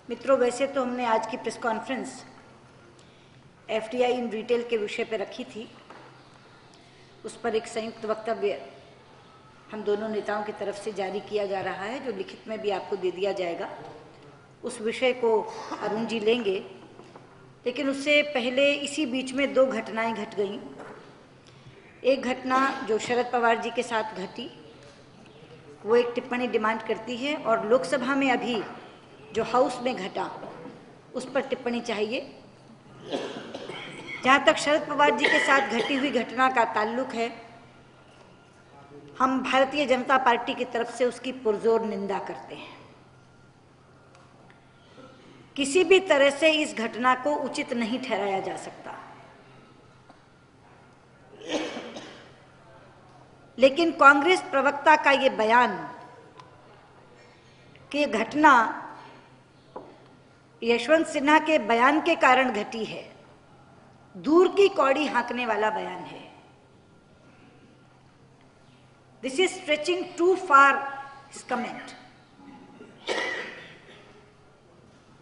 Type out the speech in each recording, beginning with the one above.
मित्रों, वैसे तो हमने आज की press conference FDI in retail के विषय पर रखी थी। उस पर एक संयुक्त वक्तव्य हम दोनों नेताओं की तरफ से जारी किया जा रहा है, जो लिखित में भी आपको दे दिया जाएगा। उस विषय को अरुण जी लेंगे, लेकिन उससे पहले इसी बीच में दो घटनाएं घट गईं। एक घटना जो शरद पवार जी के साथ घटी, वो एक टिप्पणी डिमांड करती है, और लोकसभा में अभी जो हाउस में घटा उस पर टिप्पणी चाहिए। जहाँ तक शरद पवार जी के साथ घटी हुई घटना का ताल्लुक है, हम भारतीय जनता पार्टी की तरफ से उसकी पुरजोर निंदा करते हैं। किसी भी तरह से इस घटना को उचित नहीं ठहराया जा सकता, लेकिन कांग्रेस प्रवक्ता का ये बयान कि घटना यशवंत सिन्हा के बयान के कारण घटी है, दूर की कौड़ी हाँकने वाला बयान है। This is stretching too far his comment.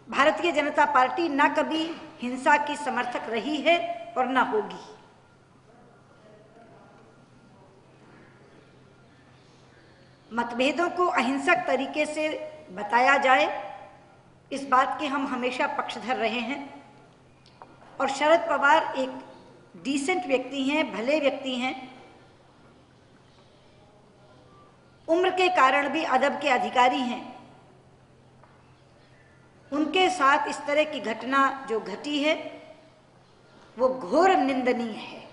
Bharatiya Janata party ना कभी हिंसा की समर्थक रही है और ना होगी। मतभेदों को अहिंसक तरीके से बताया जाए, इस बात के हम हमेशा पक्षधर रहे हैं। और शरद पवार एक डिसेंट व्यक्ति हैं, भले व्यक्ति हैं, उम्र के कारण भी अदब के अधिकारी हैं। उनके साथ इस तरह की घटना जो घटी है वो घोर निंदनीय है।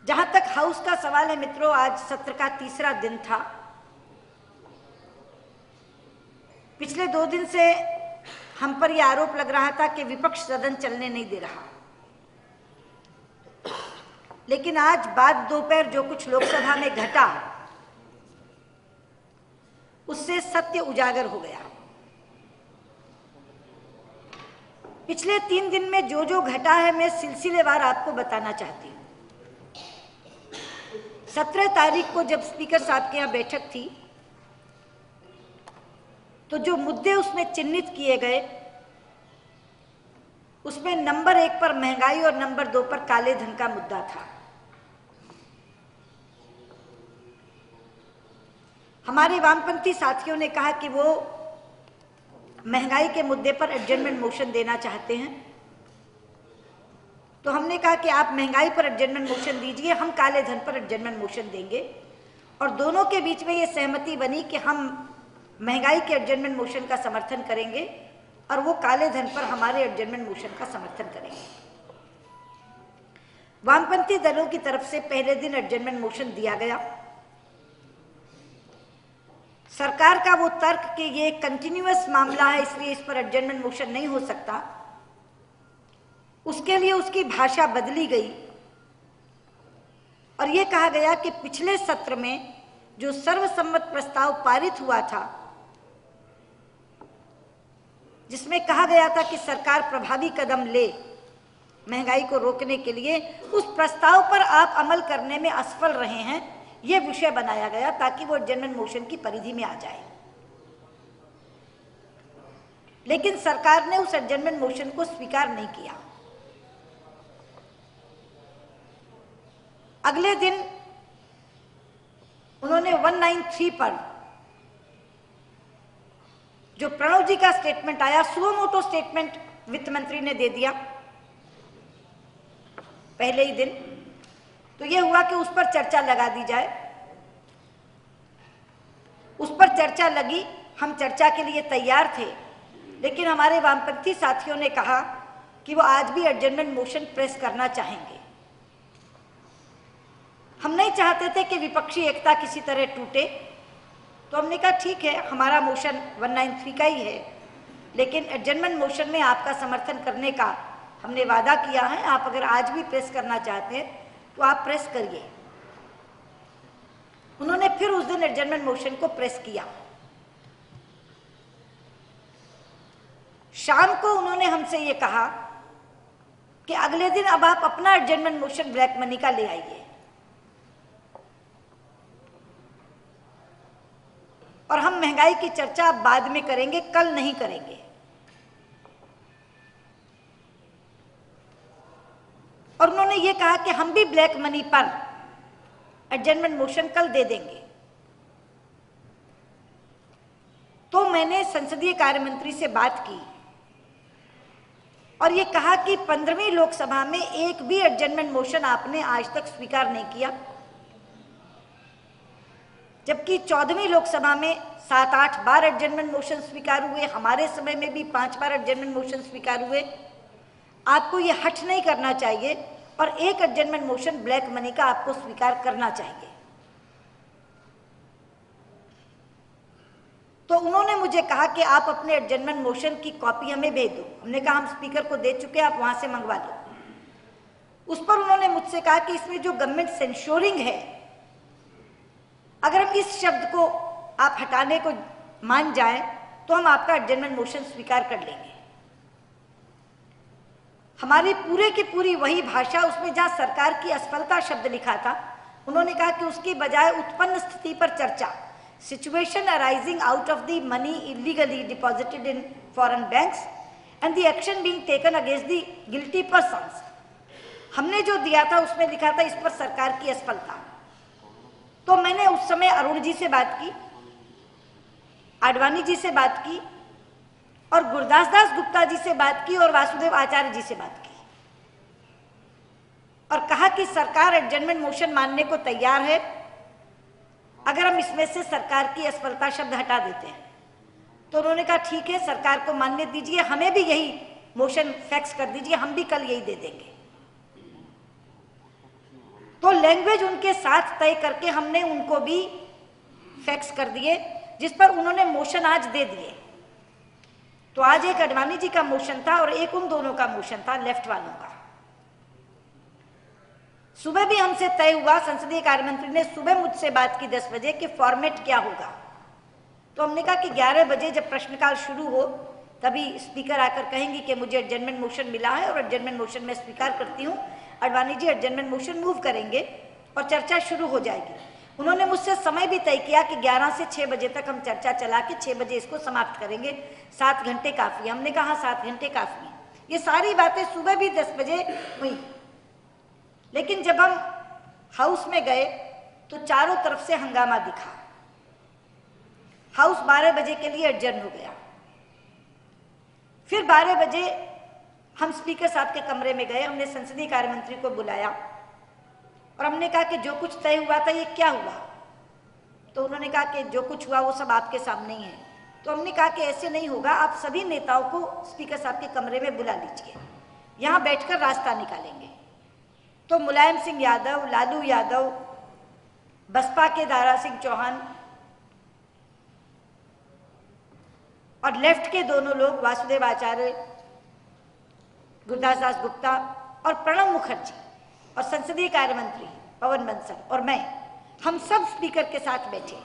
जहां तक हाउस का सवाल है मित्रों, आज सत्र का तीसरा दिन था। पिछले 2 दिन से हम पर यह आरोप लग रहा था कि विपक्ष सदन चलने नहीं दे रहा, लेकिन आज बाद दोपहर जो कुछ लोकसभा में घटा उससे सत्य उजागर हो गया। पिछले 3 दिन में जो जो घटा है, मैं सिलसिलेवार आपको बताना चाहती हूं। 17 तारीख को जब स्पीकर साहब के यहाँ बैठक थी, तो जो मुद्दे उसमें चिन्हित किए गए, उसमें नंबर 1 पर महंगाई और नंबर 2 पर काले धन का मुद्दा था। हमारे वामपंथी साथियों ने कहा कि वो महंगाई के मुद्दे पर एडजर्नमेंट मोशन देना चाहते हैं। तो हमने कहा कि आप महंगाई पर एडजर्नमेंट मोशन दीजिए, हम काले धन पर एडजर्नमेंट मोशन देंगे। और दोनों के बीच में ये सहमति बनी कि हम महंगाई के एडजर्नमेंट मोशन का समर्थन करेंगे और वो काले धन पर हमारे एडजर्नमेंट मोशन का समर्थन करेंगे। वामपंथी दलों की तरफ से पहले दिन एडजर्नमेंट मोशन दिया गया। सरकार का वो तर्क कि ये कंटिन्यूअस मामला है, इसलिए इस पर एडजर्नमेंट मोशन नहीं हो सकता, उसके लिए उसकी भाषा बदली गई और ये कहा गया कि पिछले सत्र में जो सर्वसम्मत प्रस्ताव पारित हुआ था, जिसमें कहा गया था कि सरकार प्रभावी कदम ले महंगाई को रोकने के लिए, उस प्रस्ताव पर आप अमल करने में असफल रहे हैं, ये विषय बनाया गया ताकि वो एडजर्नमेंट मोशन की परिधि में आ जाए। लेकिन सरकार ने उस एडजर्नमेंट मोशन को स्वीकार नहीं किया। अगले दिन उन्होंने 193 पर जो प्रणव जी का स्टेटमेंट आया, सुओ मोटो स्टेटमेंट वित्त मंत्री ने दे दिया पहले ही दिन। तो यह हुआ कि उस पर चर्चा लगा दी जाए। उस पर चर्चा लगी, हम चर्चा के लिए तैयार थे, लेकिन हमारे वामपंथी साथियों ने कहा कि वो आज भी एडजर्नमेंट मोशन प्रेस करना चाहेंगे। हम नहीं चाहते थे कि विपक्षी एकता किसी तरह टूटे, तो हमने कहा ठीक है, हमारा मोशन 193 का ही है, लेकिन एडजर्नमेंट मोशन में आपका समर्थन करने का हमने वादा किया है। आप अगर आज भी प्रेस करना चाहते हैं तो आप प्रेस करिए। उन्होंने फिर उस दिन एडजर्नमेंट मोशन को प्रेस किया। शाम को उन्होंने हमसे ये कहा कि अगले दिन अब आप अपना एडजर्नमेंट मोशन ब्लैक मनी का ले आइए। और हम महंगाई की चर्चा बाद में करेंगे, कल नहीं करेंगे। और उन्होंने ये कहा कि हम भी ब्लैक मनी पर एडजर्नमेंट मोशन कल दे देंगे। तो मैंने संसदीय कार्य मंत्री से बात की और ये कहा कि 15वीं लोकसभा में एक भी एडजर्नमेंट मोशन आपने आज तक स्वीकार नहीं किया, जबकि 14वीं लोकसभा में 7-8 बार एडजर्नमेंट मोशन स्वीकार हुए, हमारे समय में भी 5 बार एडजर्नमेंट मोशन स्वीकार हुए। आपको ये हठ नहीं करना चाहिए और एक एडजर्नमेंट मोशन ब्लैक मनी का आपको स्वीकार करना चाहिए। तो उन्होंने मुझे कहा कि आप अपने एडजर्नमेंट मोशन की कॉपी हमें भेज दो। हमने कहा हम स्पीकर को दे चुके हैं, आप वहां से मंगवा लो। उस पर उन्होंने मुझसे कहा कि इसमें जो गवर्नमेंट सेंश्योरिंग है, अगर हम इस शब्द को आप हटाने को मान जाएं तो हम आपका एडजर्नमेंट मोशन स्वीकार कर लेंगे। हमारी पूरे की पूरी वही भाषा, उसमें जहां सरकार की असफलता शब्द लिखा था, उन्होंने कहा कि उसकी बजाय उत्पन्न स्थिति पर चर्चा, situation arising out of the money illegally deposited in foreign banks and the action being taken against the guilty persons। हमने जो दिया था उसमें लिखा था इस पर सरकार की असफलता। तो मैंने उस समय अरुण जी से बात की, आडवाणी जी से बात की और गुरदास दास गुप्ता जी से बात की और वासुदेव आचार्य जी से बात की और कहा कि सरकार एडजर्नमेंट मोशन मानने को तैयार है अगर हम इसमें से सरकार की असफलता शब्द हटा देते हैं। तो उन्होंने कहा ठीक है, सरकार को मानने दीजिए, हमें भी यही मोशन फैक्स कर दीजिए, हम भी कल यही दे देंगे। तो लैंग्वेज उनके साथ तय करके हमने उनको भी फैक्स कर दिए, जिस पर उन्होंने मोशन आज दे दिए। तो आज एक अडवाणी जी का मोशन था और एक उन दोनों का मोशन था, लेफ्ट वालों का। सुबह भी हमसे तय हुआ, संसदीय कार्य मंत्री ने सुबह मुझसे बात की 10 बजे कि फॉर्मेट क्या होगा। तो हमने कहा कि 11 बजे जब प्रश्नकाल शुरू हो तभी स्पीकर आकर कहेंगी कि मुझे एडजर्नमेंट मोशन मिला है और एडजर्नमेंट मोशन में स्वीकार करती हूँ। Advani ji adjournment motion move करेंगे और चर्चा शुरू हो जाएगी। उन्होंने मुझसे समय भी तय किया कि 11 से 6 बजे तक हम चर्चा चला के 6 बजे इसको समाप्त करेंगे, 7 घंटे काफ़ी। हमने कहा 7 घंटे काफ़ी है। ये सारी बातें सुबह भी 10 बजे हुई, लेकिन जब हम हाउस में गए तो चारों तरफ से हंगामा दिखा। हाउस 12 बजे के लिए एडजर्न हो गया। फिर 12 बजे हम स्पीकर साहब के कमरे में गए, हमने संसदीय कार्य मंत्री को बुलाया और हमने कहा कि जो कुछ तय हुआ था ये क्या हुआ। तो उन्होंने कहा कि जो कुछ हुआ वो सब आपके सामने ही है। तो हमने कहा कि ऐसे नहीं होगा, आप सभी नेताओं को स्पीकर साहब के कमरे में बुला लीजिए, यहाँ बैठकर रास्ता निकालेंगे। तो मुलायम सिंह यादव, लालू यादव, बसपा के दारा सिंह चौहान और लेफ्ट के दोनों लोग वासुदेव आचार्य, गुरदास दास गुप्ता और प्रणब मुखर्जी और संसदीय कार्य मंत्री पवन बंसल और मैं, हम सब स्पीकर के साथ बैठे।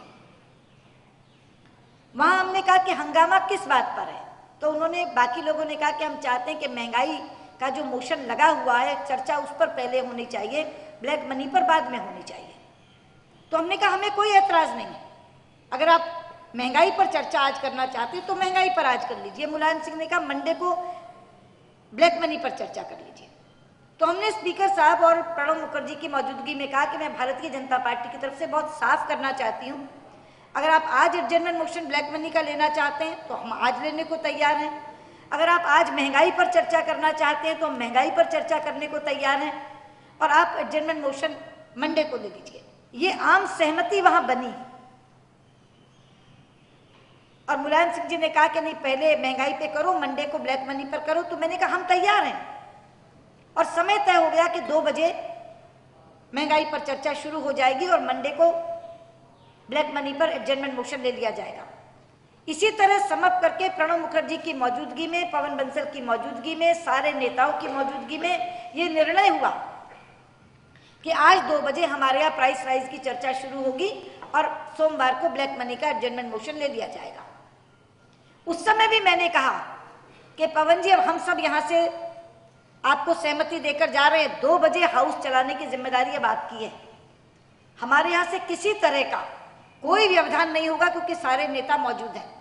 वहां हमने कहा कि हंगामा किस बात पर है। तो उन्होंने, बाकी लोगों ने कहा कि हम चाहते हैं कि महंगाई का जो मोशन लगा हुआ है चर्चा उस पर पहले होनी चाहिए, ब्लैक मनी पर बाद में होनी चाहिए। तो हमने कहा हमें कोई एतराज नहीं, अगर आप महंगाई पर चर्चा आज करना चाहते हैं तो महंगाई पर आज कर लीजिए। मुलायम सिंह ने कहा मंडे को ब्लैक मनी पर चर्चा कर लीजिए। तो हमने स्पीकर साहब और प्रणब मुखर्जी की मौजूदगी में कहा कि मैं भारतीय जनता पार्टी की तरफ से बहुत साफ करना चाहती हूँ, अगर आप आज एडजर्नमेंट मोशन ब्लैक मनी का लेना चाहते हैं तो हम आज लेने को तैयार हैं, अगर आप आज महंगाई पर चर्चा करना चाहते हैं तो हम महंगाई पर चर्चा करने को तैयार हैं, और आप एडजर्नमेंट मोशन मंडे को ले लीजिए। ये आम सहमति वहां बनी। और मुलायम सिंह जी ने कहा कि नहीं, पहले महंगाई पे करो, मंडे को ब्लैक मनी पर करो। तो मैंने कहा हम तैयार हैं, और समय तय हो गया कि 2 बजे महंगाई पर चर्चा शुरू हो जाएगी और मंडे को ब्लैक मनी पर एडजर्नमेंट मोशन ले लिया जाएगा। इसी तरह समअप करके प्रणब मुखर्जी की मौजूदगी में, पवन बंसल की मौजूदगी में, सारे नेताओं की मौजूदगी में ये निर्णय हुआ कि आज 2 बजे हमारे यहाँ प्राइस राइज की चर्चा शुरू होगी और सोमवार को ब्लैक मनी का एडजर्नमेंट मोशन ले लिया जाएगा। उस समय भी मैंने कहा कि पवन जी, अब हम सब यहाँ से आपको सहमति देकर जा रहे हैं, 2 बजे हाउस चलाने की जिम्मेदारी अब आपकी है। हमारे यहाँ से किसी तरह का कोई व्यवधान नहीं होगा क्योंकि सारे नेता मौजूद हैं।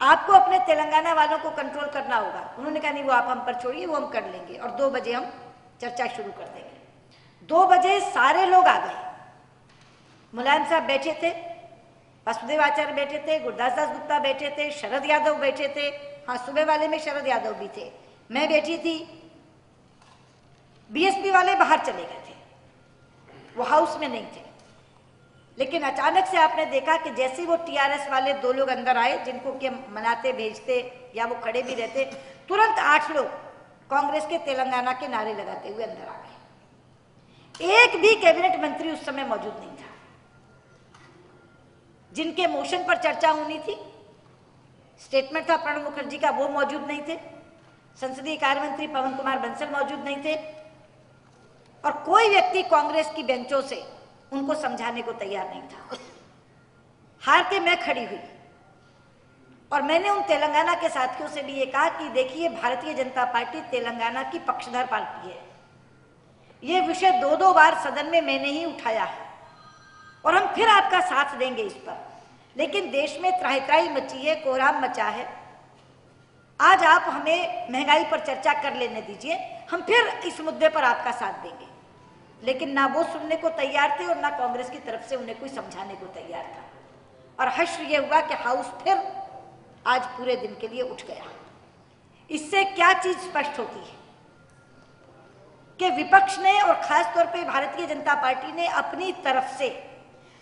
आपको अपने तेलंगाना वालों को कंट्रोल करना होगा। उन्होंने कहा नहीं, वो आप हम पर छोड़िए, वो हम कर लेंगे और 2 बजे हम चर्चा शुरू कर देंगे। 2 बजे सारे लोग आ गए। मुलायम साहब बैठे थे, वासुदेव आचार्य बैठे थे, गुरदास दास गुप्ता बैठे थे, शरद यादव बैठे थे। हाँ, सुबह वाले में शरद यादव भी थे, मैं बैठी थी। बीएसपी वाले बाहर चले गए थे, वो हाउस में नहीं थे। लेकिन अचानक से आपने देखा कि जैसे वो टीआरएस वाले 2 लोग अंदर आए, जिनको कि मनाते भेजते या वो खड़े भी रहते, तुरंत 8 लोग कांग्रेस के तेलंगाना के नारे लगाते हुए अंदर आ गए। एक भी कैबिनेट मंत्री उस समय मौजूद नहीं था। जिनके मोशन पर चर्चा होनी थी, स्टेटमेंट था प्रणब मुखर्जी का, वो मौजूद नहीं थे। संसदीय कार्य मंत्री पवन कुमार बंसल मौजूद नहीं थे और कोई व्यक्ति कांग्रेस की बेंचों से उनको समझाने को तैयार नहीं था। हार के मैं खड़ी हुई और मैंने उन तेलंगाना के साथियों से भी ये कहा कि देखिए, भारतीय जनता पार्टी तेलंगाना की पक्षधर पार्टी है। ये विषय 2-2 बार सदन में मैंने ही उठाया है और हम फिर आपका साथ देंगे इस पर। लेकिन देश में त्राही मची है, कोहराम मचा है। आज आप हमें महंगाई पर चर्चा कर लेने दीजिए, हम फिर इस मुद्दे पर आपका साथ देंगे। लेकिन ना वो सुनने को तैयार थे और ना कांग्रेस की तरफ से उन्हें कोई समझाने को तैयार था। और हश्र ये हुआ कि हाउस फिर आज पूरे दिन के लिए उठ गया। इससे क्या चीज स्पष्ट होती है कि विपक्ष ने और खास तौर पे भारतीय जनता पार्टी ने अपनी तरफ से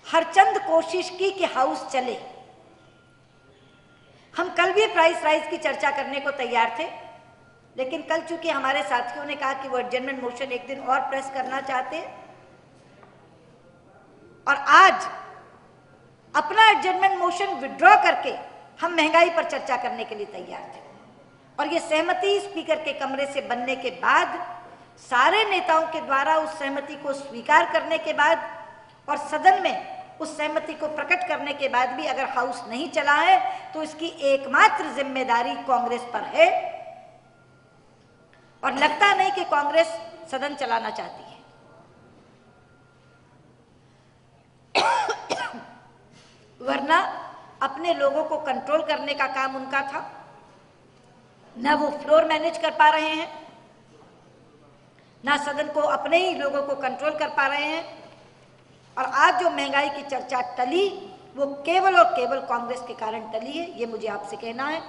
हरचंद कोशिश की कि हाउस चले। हम कल भी प्राइस राइज की चर्चा करने को तैयार थे, लेकिन कल चूंकि हमारे साथियों ने कहा कि वो एडजर्नमेंट मोशन एक दिन और प्रेस करना चाहते हैं और आज अपना एडजर्नमेंट मोशन विड्रॉ करके हम महंगाई पर चर्चा करने के लिए तैयार थे। और ये सहमति स्पीकर के कमरे से बनने के बाद, सारे नेताओं के द्वारा उस सहमति को स्वीकार करने के बाद और सदन में उस सहमति को प्रकट करने के बाद भी अगर हाउस नहीं चला है तो इसकी एकमात्र जिम्मेदारी कांग्रेस पर है। और लगता नहीं कि कांग्रेस सदन चलाना चाहती है। वरना अपने लोगों को कंट्रोल करने का काम उनका था। ना वो फ्लोर मैनेज कर पा रहे हैं, ना सदन को अपने ही लोगों को कंट्रोल कर पा रहे हैं। और आज जो महंगाई की चर्चा टली, वो केवल और केवल कांग्रेस के कारण टली है, ये मुझे आपसे कहना है।